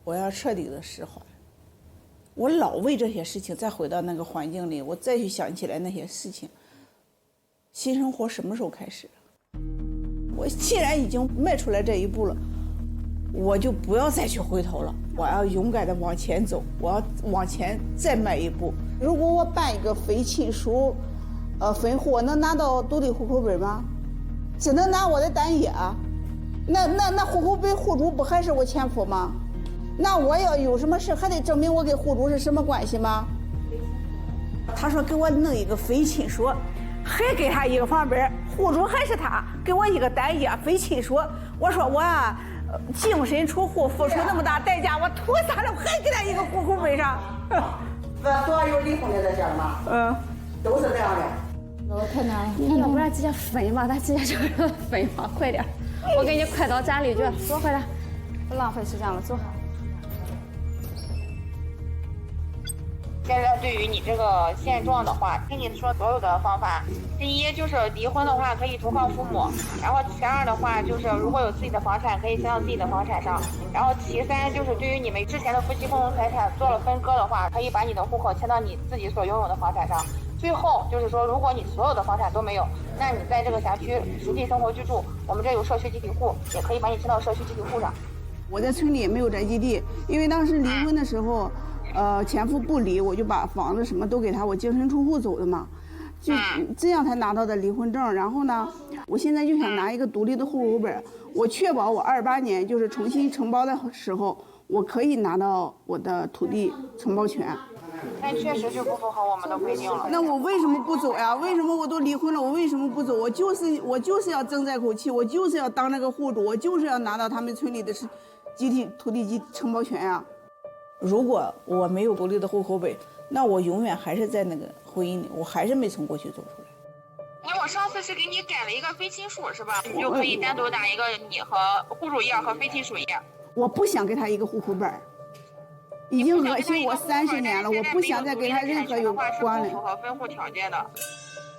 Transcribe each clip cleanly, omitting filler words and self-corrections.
我要彻底的释怀。我老为这些事情再回到那个环境里，我再去想起来那些事情，新生活什么时候开始？我既然已经迈出来这一步了，我就不要再去回头了，我要勇敢的往前走，我要往前再迈一步。如果我办一个非亲属分户，我能拿到独立户口本吗？只能拿我的单页啊。那户口本户主不还是我前夫吗？那我要有什么事还得证明我跟户主是什么关系吗？他说给我弄一个非亲属，还给他一个房本，户主还是他，给我一个单页非亲属。我说我净身出户，付出那么大代价，我图啥了？我还给他一个户口本上。多少有离婚的在这儿吗？都是这样的。我太难了。那要不然直接分吧，咱直接就分吧，快点！我给你快到家里去，走回来，不浪费时间了，走。现在对于你这个现状的话，听你说所有的方法，第一就是离婚的话可以投靠父母，然后其二的话就是如果有自己的房产可以迁到自己的房产上，然后其三就是对于你们之前的夫妻共同财产做了分割的话，可以把你的户口迁到你自己所拥有的房产上。最后就是说，如果你所有的房产都没有，那你在这个辖区实际生活居住，我们这有社区集体户，也可以把你迁到社区集体户上。我在村里也没有宅基地，因为当时离婚的时候，前夫不离，我就把房子什么都给他，我净身出户走的嘛，就这样才拿到的离婚证。然后呢，我现在就想拿一个独立的户口本，我确保我28年就是重新承包的时候，我可以拿到我的土地承包权。但确实是不符合我们的规定了。那我为什么不走呀？为什么我都离婚了，我为什么不走？我就是要争这口气，我就是要当那个户主，我就是要拿到他们村里的土地承包权呀。如果我没有独立的户口本，那我永远还是在那个婚姻里，我还是没从过去走出来。因为我上次是给你改了一个非亲属是吧？你就可以单独打一个你和户主页和非亲属页。我不想给他一个户口本，已经恶心我30年了，我不想再给他任何有关的。是不符合分户条件的。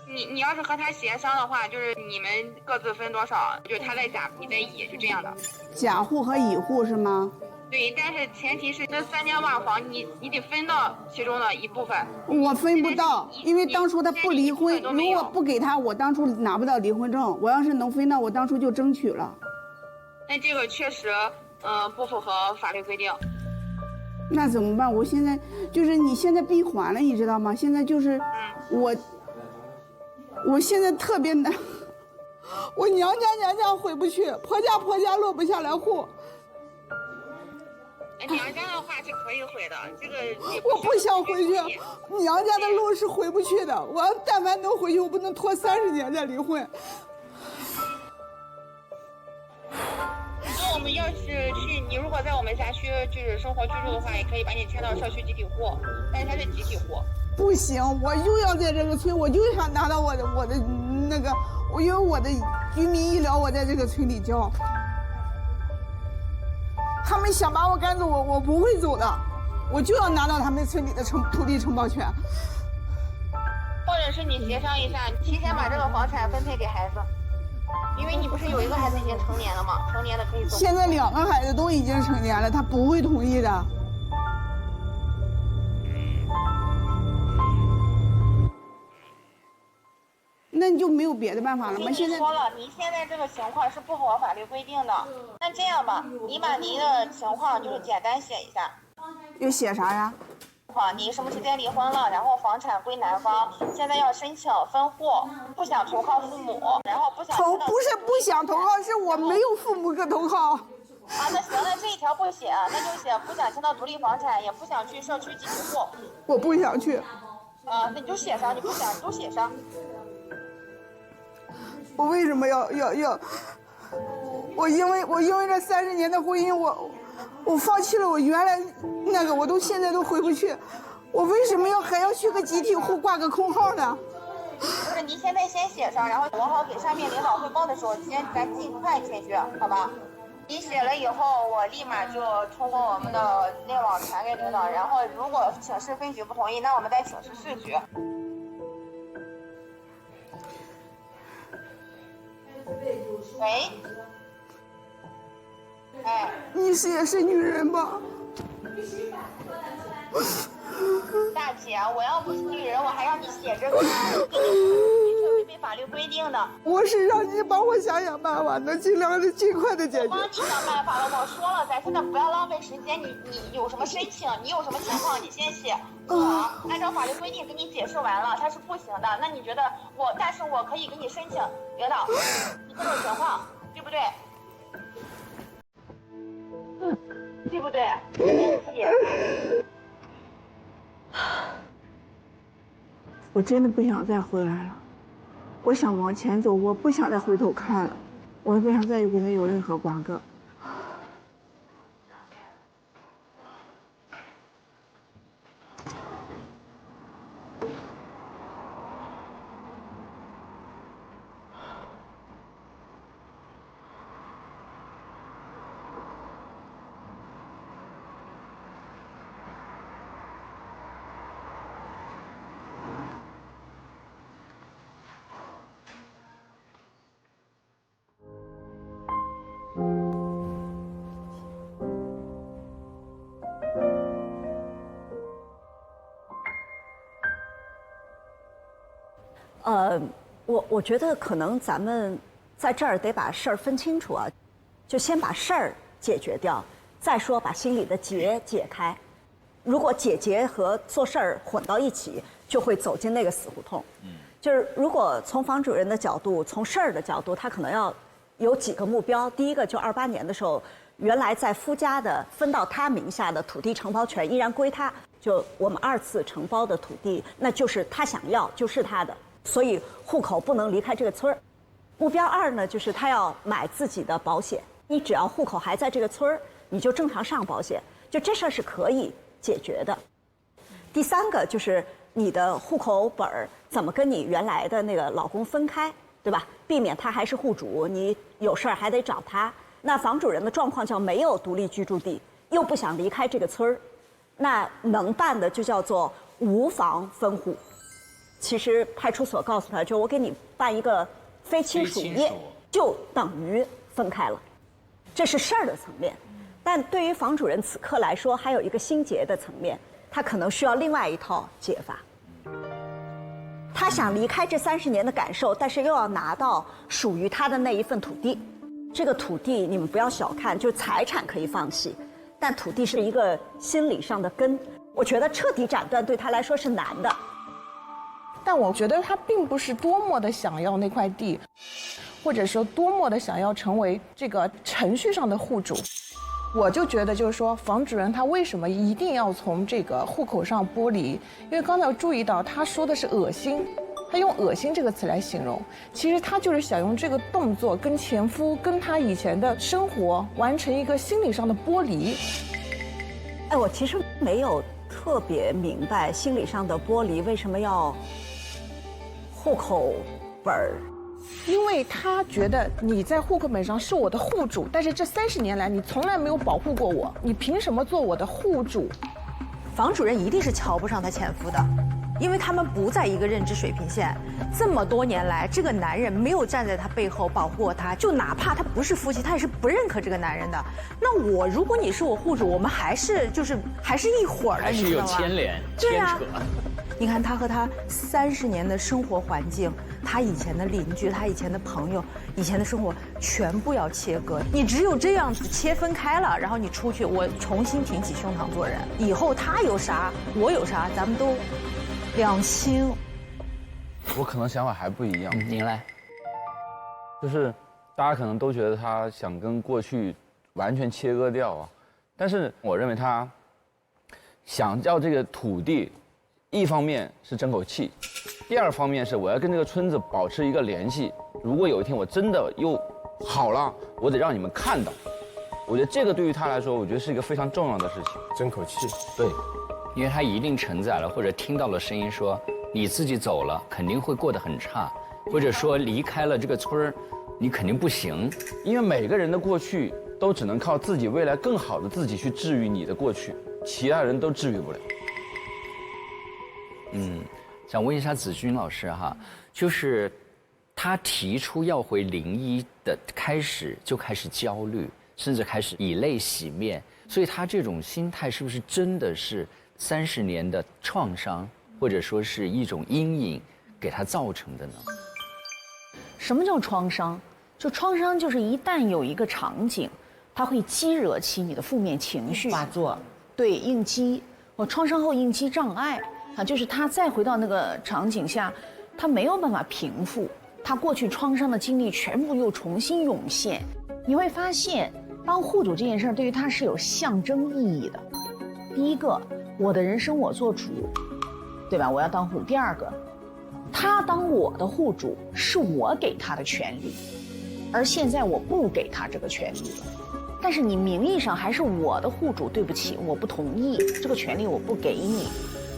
你要是和他协商的话，就是你们各自分多少，就是他在甲，你在乙，就这样的。甲户和乙户是吗？对，但是前提是这3间瓦房你得分到其中的一部分。我分不到，因为当初他不离婚，如果不给他，我当初拿不到离婚证。我要是能分到，我当初就争取了。但这个确实，不符合法律规定。那怎么办？我现在就是你现在闭环了，你知道吗？现在就是我现在特别难，我娘家回不去，婆家落不下来户。娘家的话是可以回的，这个我不想回去，娘家的路是回不去的。我要但凡能回去，我不能拖30年再离婚。那我们要是去，你如果在我们辖区就是生活居住的话，也可以把你迁到社区集体户，但是它是集体户。不行，我又要在这个村，我就想拿到我的那个，因为我的居民医疗我在这个村里交。他们想把我赶走，我不会走的，我就要拿到他们村里的土地承包权。或者是你协商一下，提前把这个房产分配给孩子，因为你不是有一个孩子已经成年了吗？成年的可以走。现在2个孩子都已经成年了，他不会同意的。那你就没有别的办法了吗？现在说了，你现在这个情况是不符合法律规定的。那这样吧，你把您的情况就是简单写一下。要写啥呀？你什么期间离婚了，然后房产归男方，现在要申请分户，不想投靠父母，然后不想不是不想投靠，是我没有父母可投靠。那行，那这一条不写，那就写不想迁到独立房产，也不想去社区集体户。我不想去。那你就写上，你不想都写上。我为什么要？我因为这30年的婚姻，我放弃了我原来那个，我都现在都回不去。我为什么还要去个集体户挂个空号呢？不是，你现在先写上，然后我好给上面领导汇报的时候，咱尽快签去，好吧？你写了以后，我立马就通过我们的内网传给领导，然后如果请示分局不同意，那我们再请示市局。喂，哎，你也是女人吧？大姐，我要不是女人，我还让你写这个呢，这违背法律规定的。我是让你帮我想想办法，能尽量的尽快的解决。我帮你想办法了，我说了，咱现在不要浪费时间。你有什么申请？你有什么情况？你先写。好，按照法律规定给你解释完了，它是不行的。那你觉得但是我可以给你申请领导，你这种情况，对不对？对不对？我真的不想再回来了，我想往前走，我不想再回头看了，我也不想再跟他有任何瓜葛。我觉得可能咱们在这儿得把事儿分清楚啊，就先把事儿解决掉，再说把心里的结解开。如果解结和做事儿混到一起，就会走进那个死胡同。就是如果从房主任的角度，从事儿的角度，他可能要有几个目标。第一个就28年的时候，原来在夫家的分到他名下的土地承包权依然归他，就我们2次承包的土地，那就是他想要就是他的。所以户口不能离开这个村儿。目标2呢，就是他要买自己的保险。你只要户口还在这个村儿，你就正常上保险，就这事儿是可以解决的。第3个就是你的户口本儿怎么跟你原来的那个老公分开，对吧？避免他还是户主，你有事儿还得找他。那房主人的状况叫没有独立居住地，又不想离开这个村儿，那能办的就叫做无房分户。其实派出所告诉他，就我给你办一个非亲属业，就等于分开了，这是事儿的层面。但对于房主人此刻来说，还有一个心结的层面，他可能需要另外一套解法。他想离开这30年的感受，但是又要拿到属于他的那一份土地。这个土地你们不要小看，就是财产可以放弃，但土地是一个心理上的根。我觉得彻底斩断对他来说是难的。但我觉得他并不是多么的想要那块地，或者说多么的想要成为这个程序上的户主。我就觉得就是说，房主任他为什么一定要从这个户口上剥离？因为刚才我注意到他说的是恶心，他用恶心这个词来形容，其实他就是想用这个动作跟前夫跟他以前的生活完成一个心理上的剥离。哎，我其实没有特别明白心理上的剥离为什么要户口本儿。因为他觉得你在户口本上是我的户主，但是这30年来你从来没有保护过我，你凭什么做我的户主？房主任一定是瞧不上他前夫的，因为他们不在一个认知水平线。这么多年来，这个男人没有站在他背后保护过他，就哪怕他不是夫妻，他也是不认可这个男人的。那如果你是我户主，我们还是一伙儿的，还是有牵连牵扯。你看他和他30年的生活环境，他以前的邻居，他以前的朋友，以前的生活全部要切割。你只有这样子切分开了，然后你出去，我重新挺起胸膛做人。以后他有啥，我有啥，咱们都两清。我可能想法还不一样。您来，就是大家可能都觉得他想跟过去完全切割掉啊，但是我认为他想要这个土地。一方面是争口气，第2方面是我要跟这个村子保持一个联系。如果有一天我真的又好了，我得让你们看到。我觉得这个对于他来说，我觉得是一个非常重要的事情。争口气，对，因为他一定承载了或者听到了声音说，你自己走了肯定会过得很差，或者说离开了这个村儿，你肯定不行。因为每个人的过去都只能靠自己未来更好的自己去治愈你的过去，其他人都治愈不了。想问一下子君老师哈，就是他提出要回01的开始就开始焦虑，甚至开始以泪洗面，所以他这种心态是不是真的是30年的创伤，或者说是一种阴影给他造成的呢？什么叫创伤？就创伤就是一旦有一个场景，它会激惹起你的负面情绪，发作。对，应激。创伤后应激障碍啊，就是他再回到那个场景下，他没有办法平复，他过去创伤的经历全部又重新涌现。你会发现，当户主这件事儿对于他是有象征意义的。第一个，我的人生我做主，对吧？我要当户主。第二个，他当我的户主是我给他的权利，而现在我不给他这个权利了。但是你名义上还是我的户主，对不起，我不同意，这个权利我不给你。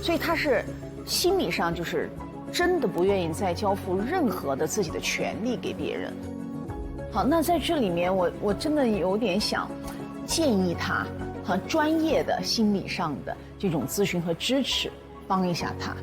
所以他是心理上就是真的不愿意再交付任何的自己的权利给别人。好，那在这里面我真的有点想建议他专业的心理上的这种咨询和支持，帮一下他。